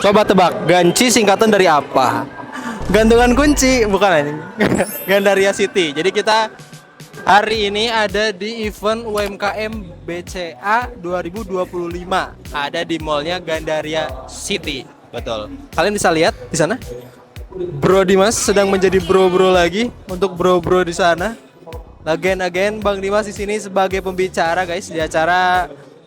Coba tebak, Ganci singkatan dari apa? Gantungan kunci, bukan anjing. Gandaria City. Jadi kita hari ini ada di event UMKM BCA 2025. Ada di mallnya Gandaria City. Betul. Kalian bisa lihat di sana. Bro Dimas sedang menjadi bro-bro lagi untuk bro-bro di sana. Again Bang Dimas di sini sebagai pembicara guys di acara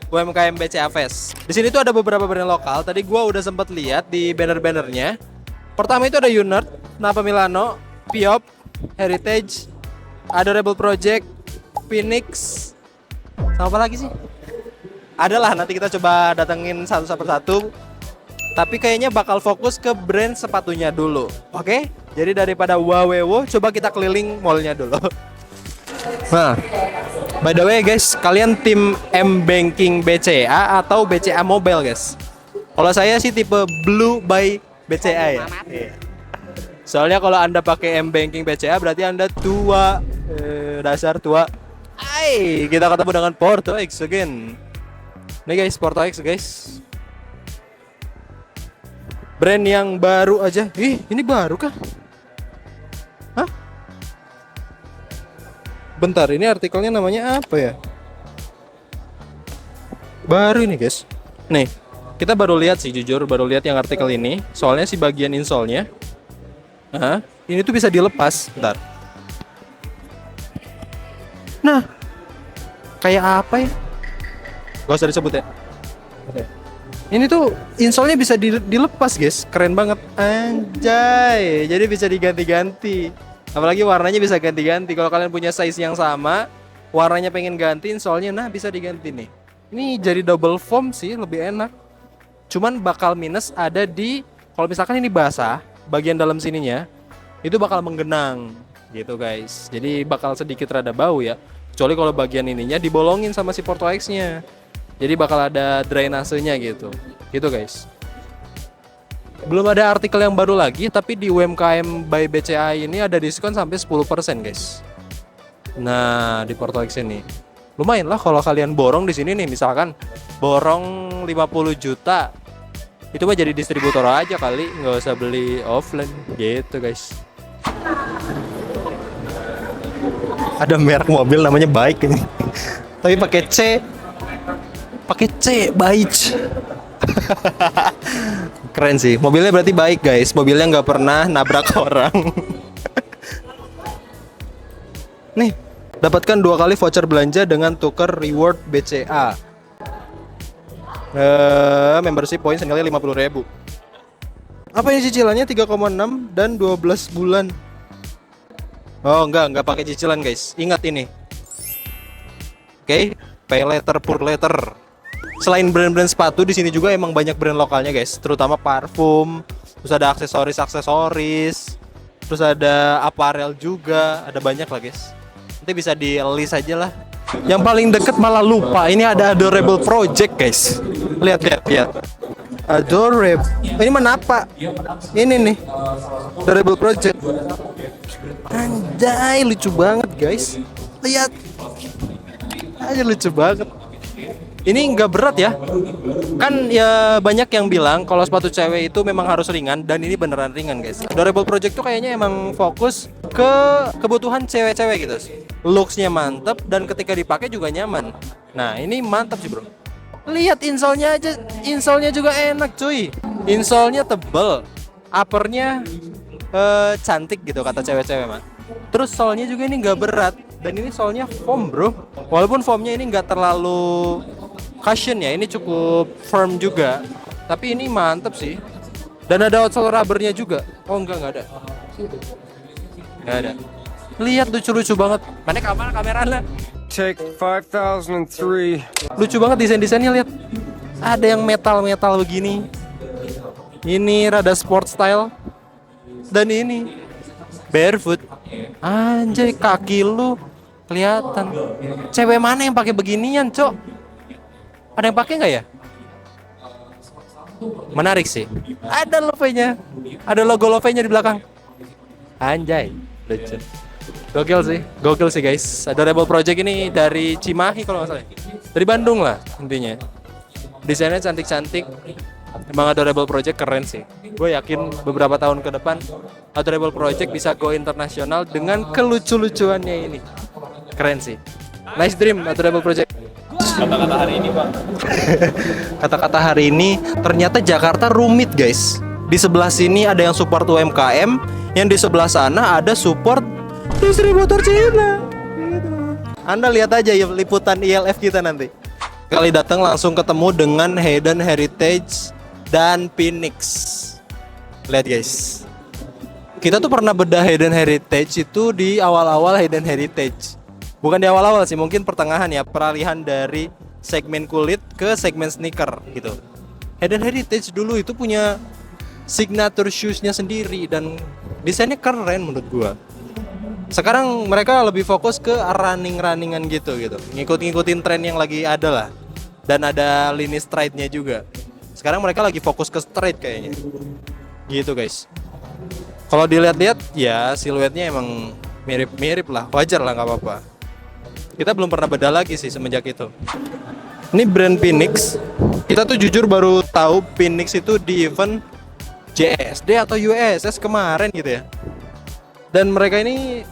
UMKM BCA Fest. Di sini tuh ada beberapa brand lokal. Tadi gua udah sempat lihat di banner-bannernya. Pertama itu ada Unert, Napa Milano, Piop, Heritage, Adorable Project, Phoenix, sama apa lagi sih? Adalah nanti kita coba datengin satu persatu. Tapi kayaknya bakal fokus ke brand sepatunya dulu. Oke? Jadi daripada wawewo, coba kita keliling mallnya dulu. Nah, by the way guys, kalian tim M-Banking BCA atau BCA Mobile guys? Kalau saya sih tipe Blue by BCA ya. Iya. Soalnya kalau Anda pakai M-Banking BCA berarti Anda tua, dasar tua. Hai, kita ketemu dengan Porto X again. Nih guys, Porto X guys. Brand yang baru aja. Ih, ini baru kah? Hah? Bentar, ini artikelnya namanya apa ya? Baru ini guys. Nih, kita baru lihat sih jujur, baru lihat yang artikel ini. Soalnya si bagian insole-nya. Ini tuh bisa dilepas. Bentar. Nah, kayak apa ya? Gak usah disebut ya. Oke. Ini tuh insole-nya bisa dilepas guys. Keren banget. Anjay. Jadi bisa diganti-ganti. Apalagi warnanya bisa ganti-ganti. Kalau kalian punya size yang sama, warnanya pengen ganti, insole-nya nah bisa diganti nih. Ini jadi double foam sih, lebih enak. Cuman bakal minus ada di kalau misalkan ini basah, bagian dalam sininya itu bakal menggenang gitu guys. Jadi bakal sedikit rada bau ya. Kecuali kalau bagian ininya dibolongin sama si Porto X-nya. Jadi bakal ada drainasenya gitu. Gitu guys. Belum ada artikel yang baru lagi, tapi di UMKM by BCA ini ada diskon sampai 10% guys. Nah, di Porto X ini. Lumayan lah kalau kalian borong di sini nih, misalkan borong 50 juta. Itu mah jadi distributor aja kali, nggak usah beli offline gitu guys. Ada merek mobil namanya Baik ini. Tapi pakai C. Pakai C, Baik. Keren sih. Mobilnya berarti baik guys. Mobilnya nggak pernah nabrak orang. Nih, dapatkan 2 kali voucher belanja dengan tukar reward BCA. Membership points senilai 50.000. Apa ini cicilannya 3,6 dan 12 bulan. Oh enggak pakai cicilan guys. Ingat ini. Oke, pay later, pour later. Selain brand-brand sepatu, di sini juga emang banyak brand lokalnya guys, terutama parfum, terus ada aksesoris, terus ada apparel juga, ada banyak lah guys. Nanti bisa di list aja lah. Yang paling deket malah lupa, ini ada Adorable Project guys. Lihat. Adorable. Ini menapa? Ini nih. Adorable Project. Anjay, lucu banget guys. Lihat. Aja lucu banget. Ini nggak berat ya. Kan ya banyak yang bilang kalau sepatu cewek itu memang harus ringan, dan ini beneran ringan guys. Adorable Project tuh kayaknya emang fokus ke kebutuhan cewek-cewek gitu. Looks-nya mantep dan ketika dipakai juga nyaman. Nah, ini mantap sih, Bro. Lihat insole-nya aja, insole-nya juga enak, cuy. Insole-nya tebel, upper-nya cantik gitu kata cewek-cewek mah. Terus sole-nya juga ini nggak berat, dan ini sole-nya foam, Bro. Walaupun foamnya ini nggak terlalu cushion ya, ini cukup firm juga. Tapi ini mantep sih. Dan ada outsole rubbernya juga. Oh enggak ada. Nggak ada. Lihat lucu-lucu banget. Mana kamera lah. Take 5003. Lucu banget desain-desainnya, lihat. Ada yang metal-metal begini. Ini rada sport style. Dan ini barefoot. Anjay, kaki lu kelihatan. Cewek mana yang pakai beginian, Cok? Ada yang pakai nggak ya? Menarik sih. Ada logo-nya. Ada logo Love-nya di belakang. Anjay, lucu. Gokil sih guys. Adorable Project ini dari Cimahi kalau nggak salah. Dari Bandung lah intinya. Desainnya cantik-cantik. Emang Adorable Project keren sih. Gue yakin beberapa tahun ke depan Adorable Project bisa go internasional dengan kelucu-lucuannya ini. Keren sih. Nice dream Adorable Project. Kata-kata hari ini, Pak. Kata-kata hari ini, ternyata Jakarta rumit guys. Di sebelah sini ada yang support UMKM, yang di sebelah sana ada support distributor Cina. Gitu. Anda lihat aja ya liputan ILF kita nanti. Kali datang langsung ketemu dengan Hayden Heritage dan Phoenix. Lihat guys. Kita tuh pernah bedah Hayden Heritage itu di awal-awal Hayden Heritage. Bukan di awal-awal sih, mungkin pertengahan ya, peralihan dari segmen kulit ke segmen sneaker gitu. Hayden Heritage dulu itu punya signature shoes-nya sendiri dan desainnya keren menurut gua. Sekarang mereka lebih fokus ke running-runningan gitu. Ngikut-ngikutin tren yang lagi ada lah. Dan ada lini stride-nya juga. Sekarang mereka lagi fokus ke straight kayaknya. Gitu guys. Kalau dilihat-lihat ya siluetnya emang mirip-mirip lah, wajar lah nggak apa-apa. Kita belum pernah beda lagi sih semenjak itu. Ini brand Phoenix. Kita tuh jujur baru tahu Phoenix itu di event JSD atau USS kemarin gitu ya. Dan mereka ini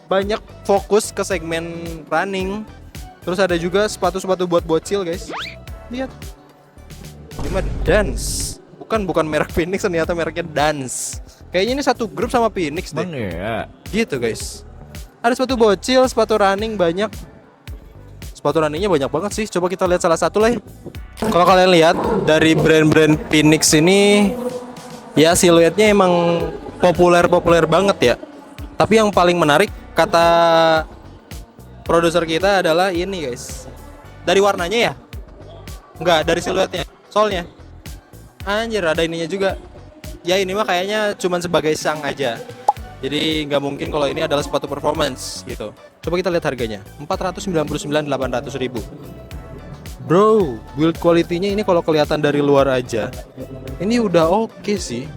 banyak fokus ke segmen running. Terus ada juga sepatu-sepatu buat bocil guys. Lihat. Cuma Dance. Bukan merek Phoenix, ternyata mereknya Dance. Kayaknya ini satu grup sama Phoenix deh. Bang ya. Gitu guys. Ada sepatu bocil, sepatu running banyak. Sepatu runningnya banyak banget sih. Coba kita lihat salah satu lah ya. Kalau kalian lihat dari brand-brand Phoenix ini, ya siluetnya emang populer banget ya. Tapi yang paling menarik kata produser kita adalah ini guys. Dari warnanya ya? Enggak, dari siluetnya. Soalnya anjir ada ininya juga. Ya ini mah kayaknya cuman sebagai sang aja. Jadi nggak mungkin kalau ini adalah sepatu performance gitu. Coba kita lihat harganya, 499.800 ribu. Bro, build quality-nya ini kalau kelihatan dari luar aja, ini udah oke sih.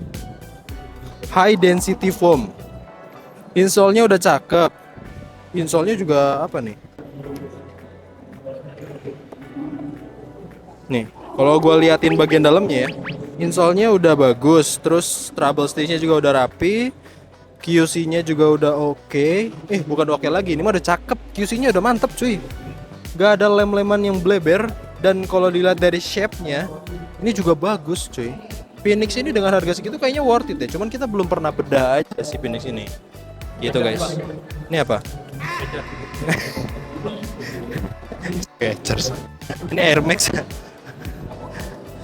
High density foam. Insole-nya udah cakep. Insole-nya juga apa nih? Nih, kalau gua liatin bagian dalamnya ya, insole-nya udah bagus, terus trouble stage-nya juga udah rapi. QC-nya juga udah oke. Bukan oke lagi, ini mah udah cakep. QC-nya udah mantep cuy. Gak ada lem-leman yang bleber. Dan kalau dilihat dari shape-nya, ini juga bagus cuy. Phoenix ini dengan harga segitu kayaknya worth it ya. Cuman kita belum pernah bedah aja si Phoenix ini. Gitu guys. Ini apa? Skechers. Ini Air Max.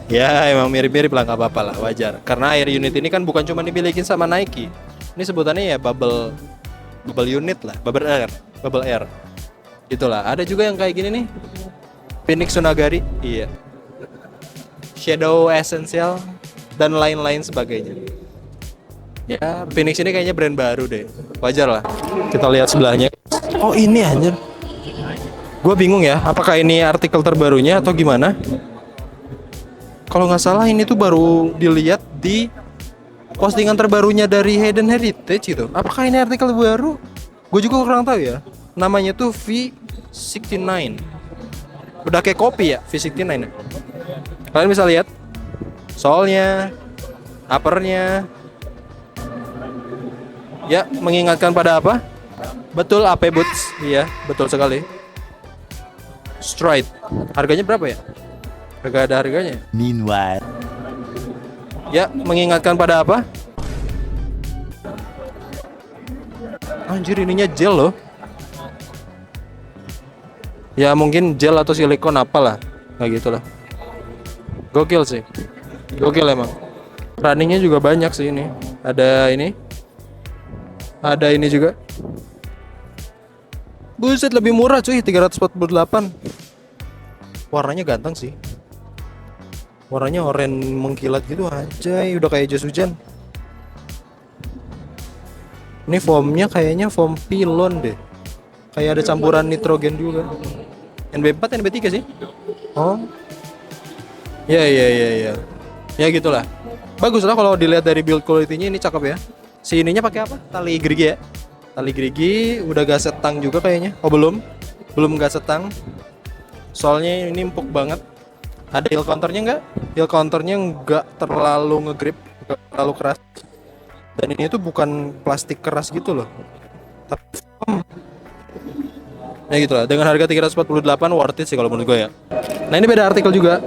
Ya emang mirip-mirip lah, gak apa-apa lah, wajar. Karena Air Unit ini kan bukan cuma dimilikin sama Nike. Ini sebutannya ya bubble unit lah, bubble air. Itulah. Ada juga yang kayak gini nih. Phoenix Sunagari, iya. Shadow Essential dan lain-lain sebagainya. Ya, Phoenix ini kayaknya brand baru deh. Wajar lah. Kita lihat sebelahnya. Oh, ini anjir. Gua bingung ya, apakah ini artikel terbarunya atau gimana? Kalau nggak salah ini tuh baru dilihat di postingan terbarunya dari Hayden Heritage itu. Apakah ini artikel baru? Gue juga kurang tahu ya. Namanya tuh V69. Udah kayak kopi ya, V69 ya. Kalian bisa lihat soalnya, uppernya. Ya, mengingatkan pada apa? Betul, AP Boots. Iya, betul sekali. Stride. Harganya berapa ya? Gak ada harganya. Meanwhile. Ya, mengingatkan pada apa? Anjir, ininya gel loh. Ya mungkin gel atau silikon apalah. Kayak gitulah. Gokil sih. Gokil emang. Runningnya juga banyak sih ini. Ada ini. Ada ini juga. Buset, lebih murah cuy, 348. Warnanya ganteng sih. Warnanya oranye mengkilat gitu aja, udah kayak jas hujan. Ini foamnya kayaknya foam pilon deh. Kayak ada campuran nitrogen juga. NB4, NB3 sih? Oh. Ya. Ya gitulah. Bagus lah kalau dilihat dari build quality-nya, ini cakep ya. Si ininya pakai apa? Tali gerigi ya. Tali gerigi, udah gaset tang juga kayaknya. Oh belum gaset tang. Soalnya ini empuk banget. Ada heel counternya nggak? Heel counternya nggak terlalu ngegrip, nggak terlalu keras. Dan ini tuh bukan plastik keras gitu loh, tapi foam. Ya gitu lah. Dengan harga 348 worth it sih kalau menurut gue ya. Nah ini beda artikel juga.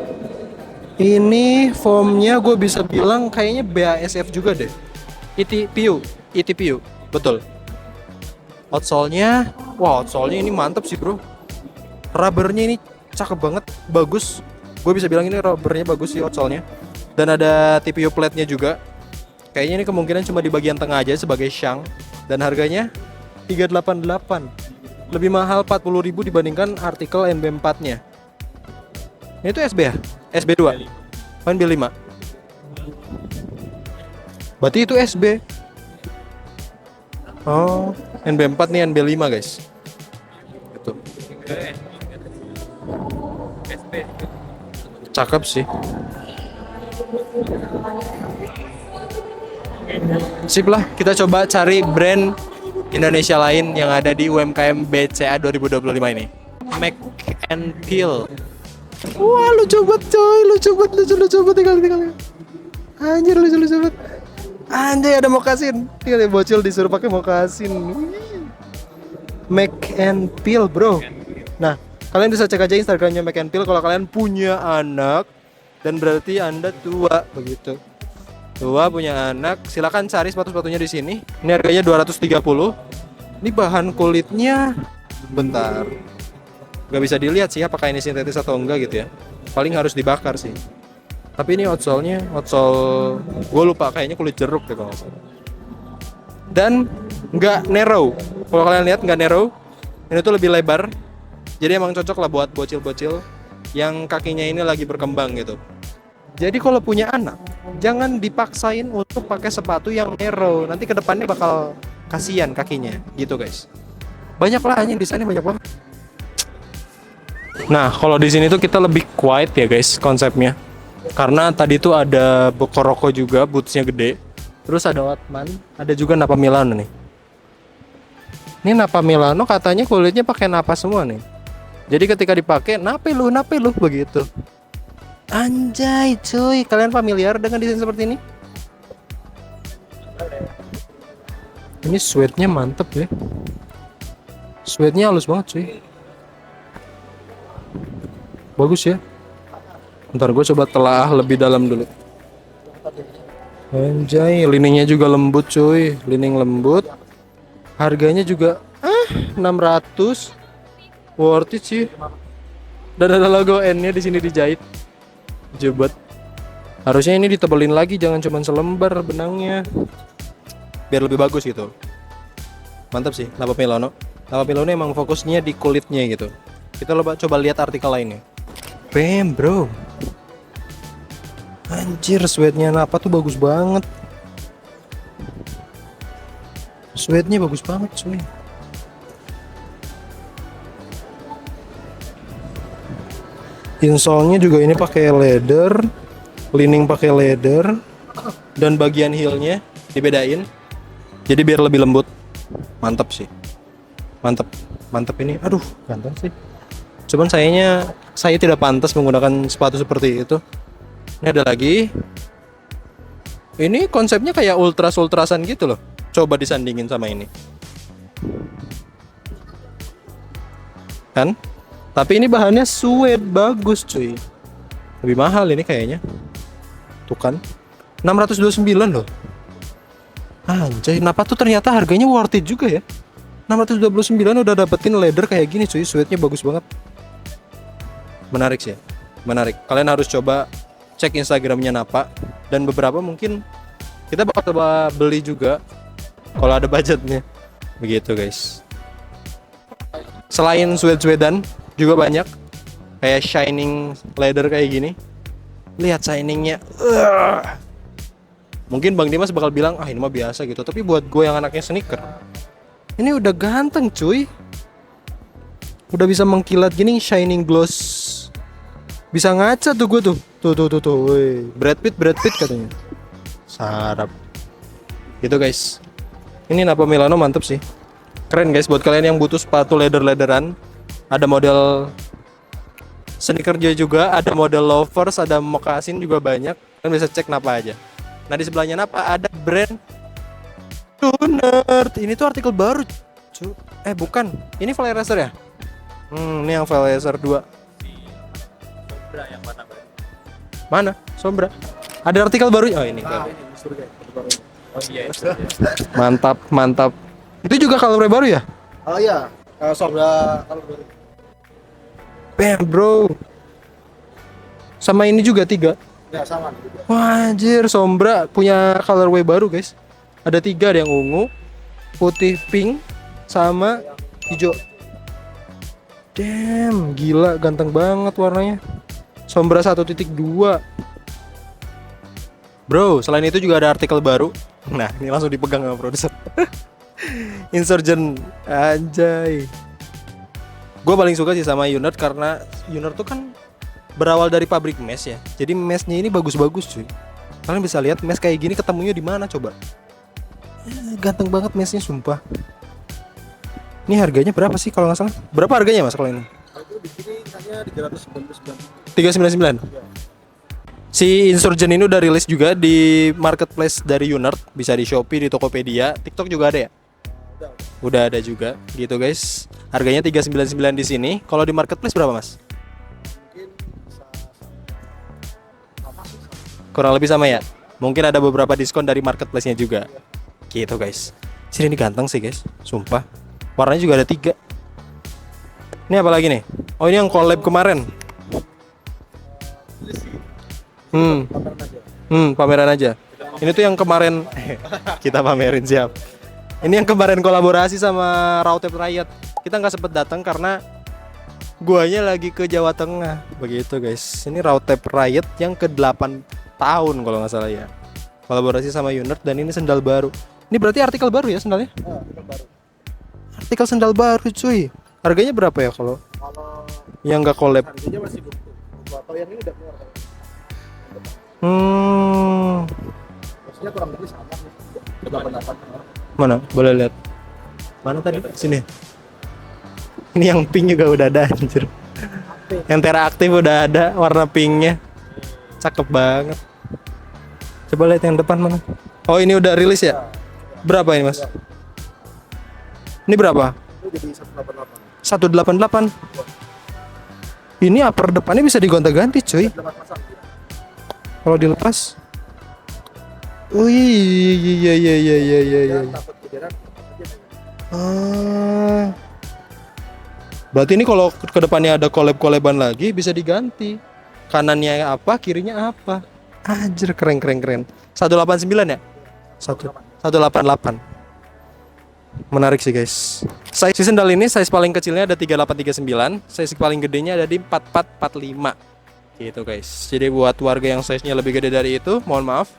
Ini foamnya gue bisa bilang kayaknya BASF juga deh. ETPU, betul. Outsole-nya, wah outsole-nya ini mantep sih bro. Rubbernya ini cakep banget, bagus. Gue bisa bilang ini rubbernya bagus sih outsole-nya. Dan ada TPU plate-nya juga. Kayaknya ini kemungkinan cuma di bagian tengah aja sebagai shank. Dan harganya 388. Lebih mahal 40.000 dibandingkan artikel NB4-nya. Ini tuh SB ya? SB2. NB5. Berarti itu SB. Oh, NB4 nih NB5 guys. Gitu. Cakep sih. Sip lah, kita coba cari brand Indonesia lain yang ada di UMKM BCA 2025 ini. Mac and Peel. Wah, lucu banget coy, lucu banget tinggal. Anjir lucu banget. Anjir ada mokasin. Tinggal bocil disuruh pakai mokasin. Mac and Peel, bro. Nah, kalian bisa cek aja Instagramnya Mac and Peel kalau kalian punya anak dan berarti Anda tua begitu. Tua punya anak, silakan cari sepatu-sepatunya di sini. Ini harganya 230. Ini bahan kulitnya bentar. Gak bisa dilihat sih apakah ini sintetis atau enggak gitu ya. Paling harus dibakar sih. Tapi ini outsole-nya, outsole gue lupa kayaknya kulit jeruk deh kalau nggak salah. Dan nggak narrow. Kalau kalian lihat nggak narrow, ini tuh lebih lebar. Jadi emang cocok lah buat bocil-bocil yang kakinya ini lagi berkembang gitu. Jadi kalau punya anak, jangan dipaksain untuk pakai sepatu yang narrow. Nanti kedepannya bakal kasihan kakinya, gitu guys. Banyak lah anjing di sana banyak banget. Nah, kalau di sini tuh kita lebih quiet ya guys konsepnya. Karena tadi tuh ada Bokoroko juga, bootsnya gede. Terus ada Watman, ada juga Napa Milano nih. Ini Napa Milano katanya kulitnya pakai napa semua nih. Jadi ketika dipakai, nape lu begitu. Anjay cuy, kalian familiar dengan desain seperti ini? Ini suede-nya mantep ya. Suede-nya halus banget cuy. Bagus ya. Ntar gue coba telaah lebih dalam dulu. Anjay, liningnya juga lembut cuy. Lining lembut. Harganya juga 600. Worth it sih. Dan ada logo N-nya di sini dijahit. Jebet. Harusnya ini ditebelin lagi, jangan cuma selembar benangnya. Biar lebih bagus gitu. Mantap sih, Napa Milano. Napa Milano emang fokusnya di kulitnya gitu. Kita coba lihat artikel lainnya. Bam bro. Anjir, suede-nya Napa tuh bagus banget. Suede-nya bagus banget cuy. Insole-nya juga ini pakai leather, lining pakai leather, dan bagian heel-nya dibedain. Jadi biar lebih lembut. Mantap sih. Mantap ini. Aduh, ganteng sih. Cuman saya tidak pantas menggunakan sepatu seperti itu. Ini ada lagi. Ini konsepnya kayak ultrasan gitu loh. Coba disandingin sama ini. Kan? Tapi ini bahannya suede, bagus cuy. Lebih mahal ini kayaknya. Tuh kan. 629 loh. Anjay, Napa tuh ternyata harganya worth it juga ya. 629 udah dapetin leather kayak gini cuy. Suede-nya bagus banget. Menarik sih. Menarik. Kalian harus coba cek Instagramnya Napa. Dan beberapa mungkin kita bakal coba beli juga kalau ada budgetnya. Begitu guys. Selain suede-suedan juga banyak kayak shining leather kayak gini. Lihat shiningnya. Mungkin Bang Dimas bakal bilang ini mah biasa gitu. Tapi buat gue yang anaknya sneaker, ini udah ganteng cuy. Udah bisa mengkilat gini, shining gloss. Bisa ngaca tuh gue tuh. Tuh. Woi, Brad Pitt katanya. Sarap. Gitu guys. Ini Napa Milano mantep sih. Keren guys buat kalian yang butuh sepatu leather-leatheran. Ada model Sneaker juga ada model loafers, ada moccasin juga banyak. Kalian bisa cek Napa aja. Nah di sebelahnya Napa ada brand Tunert. Ini tuh artikel baru. Bukan. Ini Fly Racer ya? Ini yang Fly Racer 2. Sombra yang mana Bang? Mana? Sombra. Ada artikel baru. Oh ini. Oh iya. Mantap. Itu juga colorway baru ya? Oh iya, Sombra kalau baru. Bam bro. Sama ini juga 3. Ya sama. Wah anjir, Sombra punya colorway baru guys. Ada 3, ada yang ungu, putih, pink, sama hijau. Damn, gila ganteng banget warnanya. Sombra 1.2. Bro, selain itu juga ada artikel baru. Nah, ini langsung dipegang sama produser. Insurgent, anjay. Gue paling suka sih sama Unert karena Unert tuh kan berawal dari pabrik mesh ya. Jadi meshnya ini bagus-bagus cuy. Kalian bisa lihat mesh kayak gini ketemunya di mana coba? Ganteng banget meshnya sumpah. Ini harganya berapa sih kalau nggak salah? Berapa harganya mas kalau ini? Itu di sini hanya 399. 399. Si Insurgent ini udah rilis juga di marketplace dari Unert, bisa di Shopee, di Tokopedia, TikTok juga ada ya? Udah ada juga gitu guys. Harganya 399 di sini. Kalau di marketplace berapa mas? Kurang lebih sama ya. Mungkin ada beberapa diskon dari marketplace-nya juga. Gitu guys. Sini ini ganteng sih guys, sumpah. Warnanya juga ada 3. Ini apa lagi nih? Oh ini yang collab kemarin. Pameran aja. Ini tuh yang kemarin kita pamerin siap. Ini yang kemarin kolaborasi sama Rautep Riot. Kita nggak sempet datang karena guanya lagi ke Jawa Tengah. Begitu guys. Ini Rautep Riot yang ke-8 tahun kalau nggak salah ya. Kolaborasi sama Unert dan ini sendal baru. Ini berarti artikel baru ya sendalnya? Artikel sendal baru cuy. Harganya berapa ya kalau yang nggak collab? Harganya masih 20. Atau yang ini udah keluar. Maksudnya kurang lebih sama nih. 88. Mana? Boleh lihat. Mana tadi? Sini. Ini yang pink juga udah ada anjir. Yang teraktif udah ada warna pinknya. Cakep banget. Coba lihat yang depan mana. Oh ini udah rilis ya? Berapa ini mas? Ini berapa? Itu jadi 188. 188. Ini upper depannya bisa digonta-ganti cuy. Kalau dilepas. Oh iya. Takut kejaran. Berarti ini kalau ke depannya ada collab-collaban lagi bisa diganti. Kanannya apa, kirinya apa. Anjir keren. 189 ya? 188. Menarik sih guys. Size sendal ini size paling kecilnya ada 3839, size paling gedenya ada di 4445. Gitu guys. Jadi buat warga yang size-nya lebih gede dari itu, mohon maaf,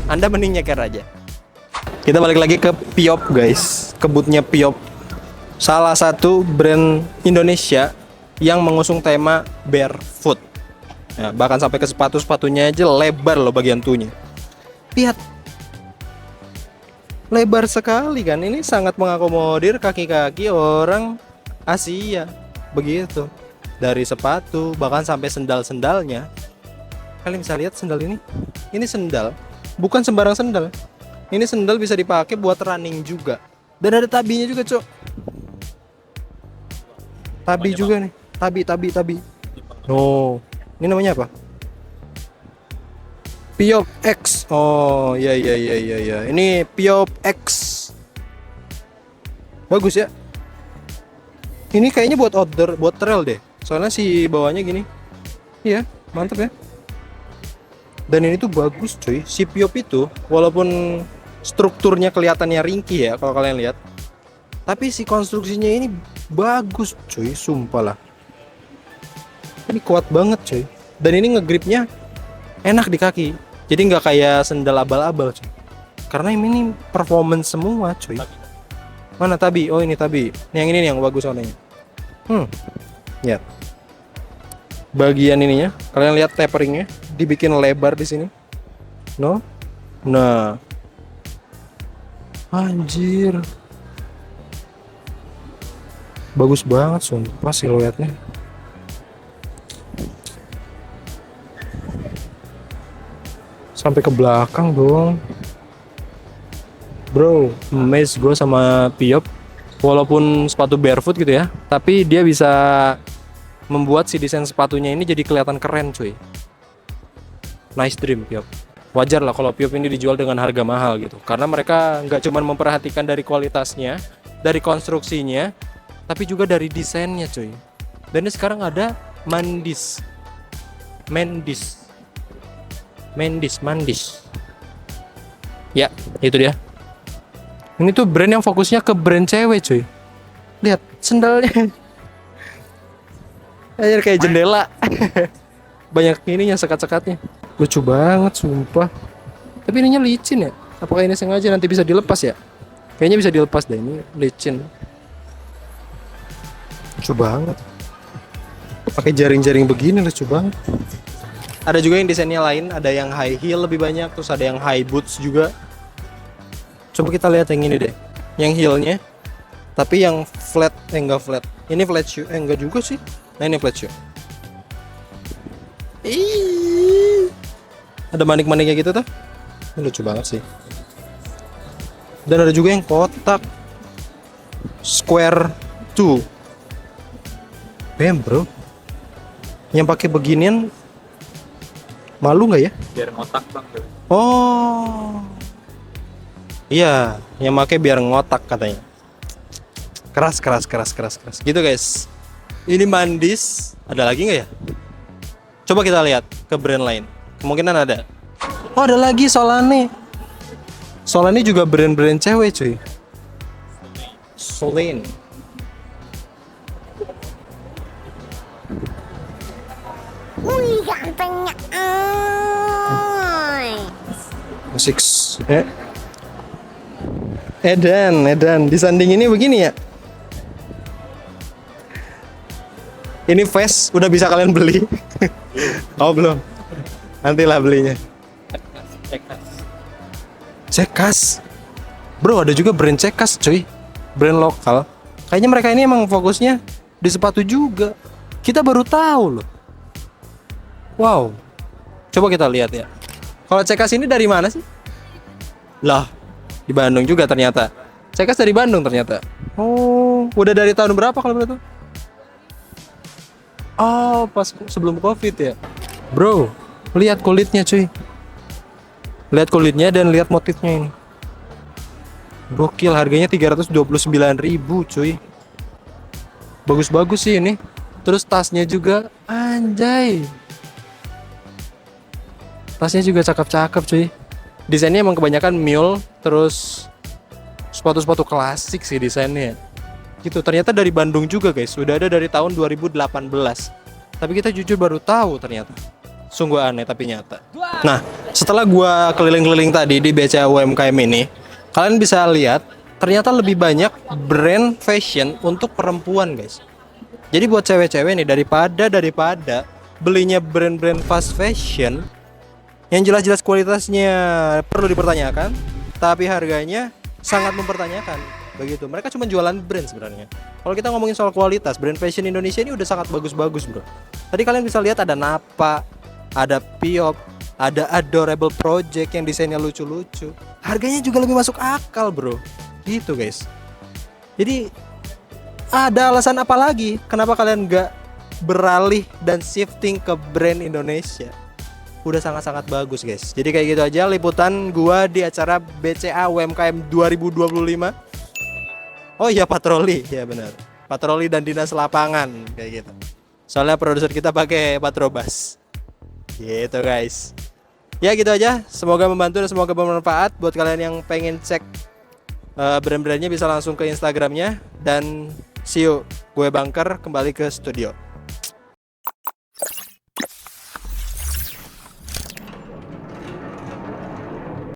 Anda mending nyeker aja. Kita balik lagi ke Piop guys. Kebutnya Piop. Salah satu brand Indonesia yang mengusung tema barefoot. Nah, bahkan sampai ke sepatunya aja lebar loh bagian tuhnya. Lihat. Lebar sekali kan. Ini sangat mengakomodir kaki-kaki orang Asia. Begitu. Dari sepatu bahkan sampai sendal-sendalnya. Kalian bisa lihat sendal ini. Ini sendal, bukan sembarang sendal. Ini sendal bisa dipakai buat running juga. Dan ada tabinya juga, Cok. Tabi juga nih. Tabi. Oh, ini namanya apa? Piop X. Oh, iya. Ini Piop X. Bagus ya. Ini kayaknya buat outdoor, buat trail deh. Soalnya si bawahnya gini. Iya, mantep ya. Dan ini tuh bagus cuy. Si Piop itu walaupun strukturnya kelihatannya ringkih ya kalau kalian lihat, tapi si konstruksinya ini bagus cuy, sumpah lah. Ini kuat banget cuy. Dan ini ngegripnya enak di kaki. Jadi nggak kayak sendal abal-abal cuy. Karena ini performance semua cuy. Mana tabi? Oh ini tabi. Yang ini nih yang bagus warnanya. Ya. Bagian ininya, kalian lihat taperingnya, dibikin lebar di sini. No? Nah. Anjir. Bagus banget sumpah siluetnya. Sampai ke belakang dong. Bro, amazed gue sama Piop. Walaupun sepatu barefoot gitu ya, tapi dia bisa membuat si desain sepatunya ini jadi kelihatan keren cuy. Nice dream Piop. Wajar lah kalau Piop ini dijual dengan harga mahal gitu. Karena mereka nggak cuma memperhatikan dari kualitasnya, dari konstruksinya, tapi juga dari desainnya cuy. Dan ini sekarang ada Mandis. Ya, itu dia. Ini tuh brand yang fokusnya ke brand cewek cuy. Lihat sendalnya. Aja kayak jendela. Banyak ininya sekat-sekatnya. Lucu banget sumpah. Tapi ininya licin ya. Apakah ini sengaja nanti bisa dilepas ya? Kayaknya bisa dilepas deh, ini licin. Lucu banget. Pakai jaring-jaring begini lucu banget. Ada juga yang desainnya lain, ada yang high heel lebih banyak, terus ada yang high boots juga. Coba kita lihat yang ini deh, yang heelnya, tapi yang flat, enggak flat. Ini flat shoe, enggak juga sih. Nah ini flat shoe. Ada manik-maniknya gitu tuh. Ini lucu banget sih. Dan ada juga yang kotak, square 2. Bam bro. Yang pakai beginian, malu nggak ya? Biar ngotak bang. Oh. Iya, yang pakai biar ngotak katanya. Keras. Gitu guys. Ini Mandis. Ada lagi nggak ya? Coba kita lihat ke brand lain. Kemungkinan ada. Oh, ada lagi Solane. Solane juga brand-brand cewek cuy. Solane. Wih, gantengnya. Six. Edan. Disanding ini begini ya. Ini face udah bisa kalian beli. Oh belum. Nantilah belinya. Cekas. Bro, ada juga brand Cekas cuy. Brand lokal. Kayaknya mereka ini emang fokusnya di sepatu juga. Kita baru tahu loh. Wow. Coba kita lihat ya. Kalau Cekas ini dari mana sih? Lah, di Bandung juga ternyata. Cekas dari Bandung ternyata. Oh, udah dari tahun berapa kalau begitu? Oh, pas sebelum Covid ya. Bro, lihat kulitnya cuy. Lihat kulitnya dan lihat motifnya ini. Gokil, harganya 329.000 cuy. Bagus-bagus sih ini. Terus tasnya juga anjay. Tasnya juga cakep-cakep cuy. Desainnya emang kebanyakan mule, terus sepatu-sepatu klasik sih desainnya. Gitu, ternyata dari Bandung juga guys. Udah ada dari tahun 2018. Tapi kita jujur baru tahu ternyata. Sungguh aneh tapi nyata. Nah, setelah gua keliling-keliling tadi di BCA UMKM ini, kalian bisa lihat ternyata lebih banyak brand fashion untuk perempuan guys. Jadi buat cewek-cewek nih, daripada belinya brand-brand fast fashion yang jelas-jelas kualitasnya perlu dipertanyakan, tapi harganya sangat mempertanyakan. Begitu. Mereka cuma jualan brand sebenarnya. Kalau kita ngomongin soal kualitas, brand fashion Indonesia ini udah sangat bagus-bagus, bro. Tadi kalian bisa lihat ada Napa, ada Piop, ada Adorable Project yang desainnya lucu-lucu. Harganya juga lebih masuk akal, bro. Gitu, guys. Jadi ada alasan apa lagi kenapa kalian nggak beralih dan shifting ke brand Indonesia? Udah sangat-sangat bagus guys. Jadi kayak gitu aja liputan gua di acara BCA UMKM 2025. Oh iya, patroli, ya benar. Patroli dan dinas lapangan kayak gitu. Soalnya produser kita pakai Patrobas. Gitu guys. Ya gitu aja. Semoga membantu dan semoga bermanfaat buat kalian yang pengen cek brand-brandnya, bisa langsung ke Instagramnya. Dan see you, gue Bangker kembali ke studio.